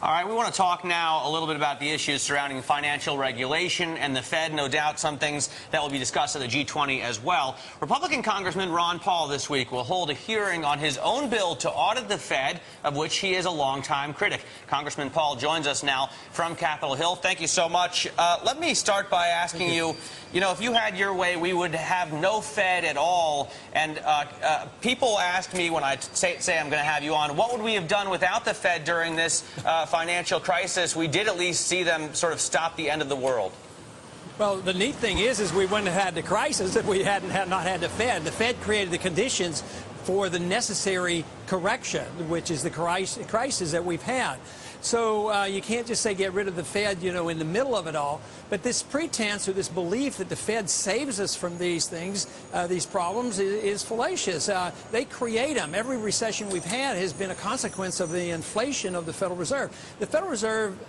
All right, we want to talk now a little bit about the issues surrounding financial regulation and the Fed. No doubt some things that will be discussed at the G20 as well. Republican Congressman Ron Paul this week will hold a hearing on his own bill to audit the Fed, of which he is a longtime critic. Congressman Paul joins us now from Capitol Hill. Thank you so much. Let me start by asking you, if you had your way, we would have no Fed at all. And people ask me when I say I'm going to have you on, what would we have done without the Fed during this financial crisis? We did at least see them sort of stop the end of the world. Well, the neat thing is we wouldn't have had the crisis if we not had the Fed. The Fed created the conditions for the necessary correction, which is the crisis that we've had. So you can't just say get rid of the Fed, in the middle of it all. But this pretense or this belief that the Fed saves us from these things, these problems, is fallacious. They create them. Every recession we've had has been a consequence of the inflation of the Federal Reserve. The Federal Reserve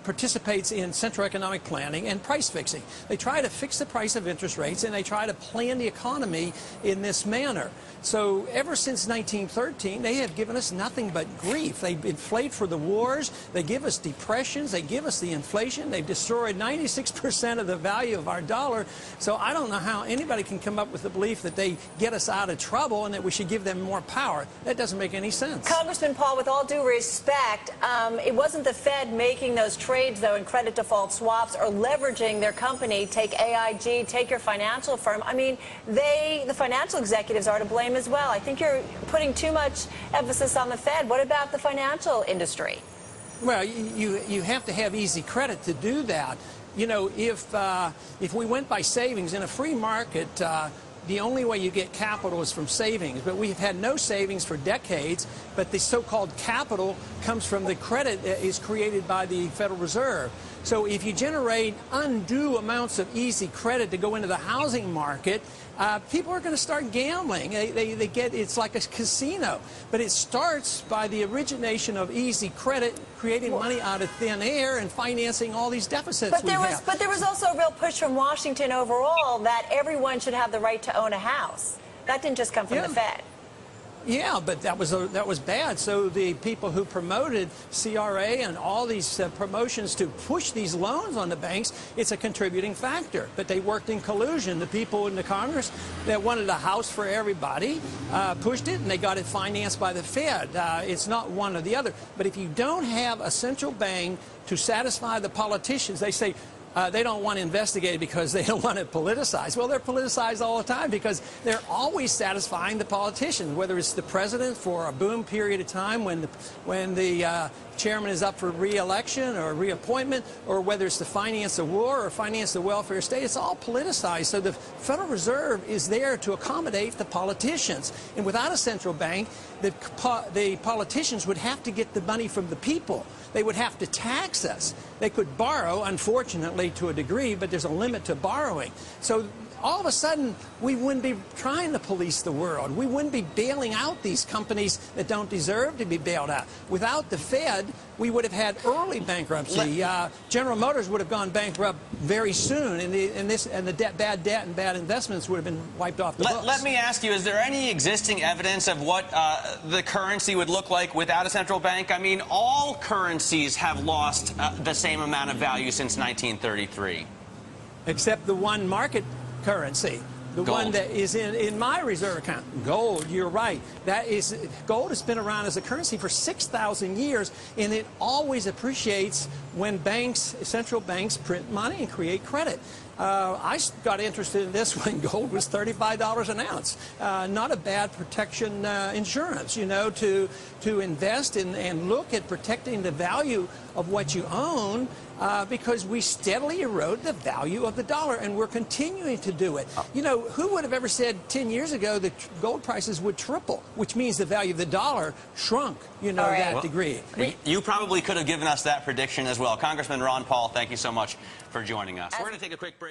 participates in central economic planning and price fixing. They try to fix the price of interest rates, and they try to plan the economy in this manner. So ever since 1913, they have given us nothing but grief. They inflate for the wars. They give us depressions. They give us the inflation. They've destroyed 96% of the value of our dollar. So I don't know how anybody can come up with the belief that they get us out of trouble and that we should give them more power. That doesn't make any sense. Congressman Paul, with all due respect, it wasn't the Fed making those trades, though, in credit default swaps or leveraging their company. Take AIG, take your financial firm. I mean, the financial executives are to blame as well. I think you're putting too much emphasis on the Fed. What about the financial industry? Well, you have to have easy credit to do that. If we went by savings in a free market, the only way you get capital is from savings. But we've had no savings for decades, but the so-called capital comes from the credit that is created by the Federal Reserve. So if you generate undue amounts of easy credit to go into the housing market, people are going to start gambling. It's like a casino. But it starts by the origination of easy credit, creating money out of thin air and financing all these deficits But there was also a real push from Washington overall that everyone should have the right to own a house. That didn't just come from the Fed. Yeah, but that was bad. So the people who promoted CRA and all these promotions to push these loans on the banks, it's a contributing factor. But they worked in collusion. The people in the Congress that wanted a house for everybody pushed it, and they got it financed by the Fed. It's not one or the other. But if you don't have a central bank to satisfy the politicians, they say, they don't want to investigate it because they don't want it politicized. Well, they're politicized all the time because they're always satisfying the politicians, whether it's the president for a boom period of time when the chairman is up for re-election or reappointment, or whether it's to finance a war or finance the welfare state. It's all politicized. So the Federal Reserve is there to accommodate the politicians. And without a central bank, the politicians would have to get the money from the people. They would have to tax us. They could borrow, unfortunately, to a degree, but there's a limit to borrowing. So all of a sudden, we wouldn't be trying to police the world. We wouldn't be bailing out these companies that don't deserve to be bailed out. Without the Fed, we would have had early bankruptcy. General Motors would have gone bankrupt very soon, and the bad debt and bad investments would have been wiped off the books. Let me ask you, is there any existing evidence of what the currency would look like without a central bank? I mean, all currencies have lost the same amount of value since 1933. Except the one market currency, the gold. one that is in my reserve account. Gold, you're right. Gold has been around as a currency for 6,000 years, and it always appreciates when central banks print money and create credit. I got interested in this when gold was $35 an ounce. Not a bad protection insurance, to invest in and look at protecting the value of what you own, because we steadily erode the value of the dollar, and we're continuing to do it. Who would have ever said 10 years ago that gold prices would triple, which means the value of the dollar shrunk, that degree. You probably could have given us that prediction as well. Congressman Ron Paul, thank you so much for joining us. We're going to take a quick break.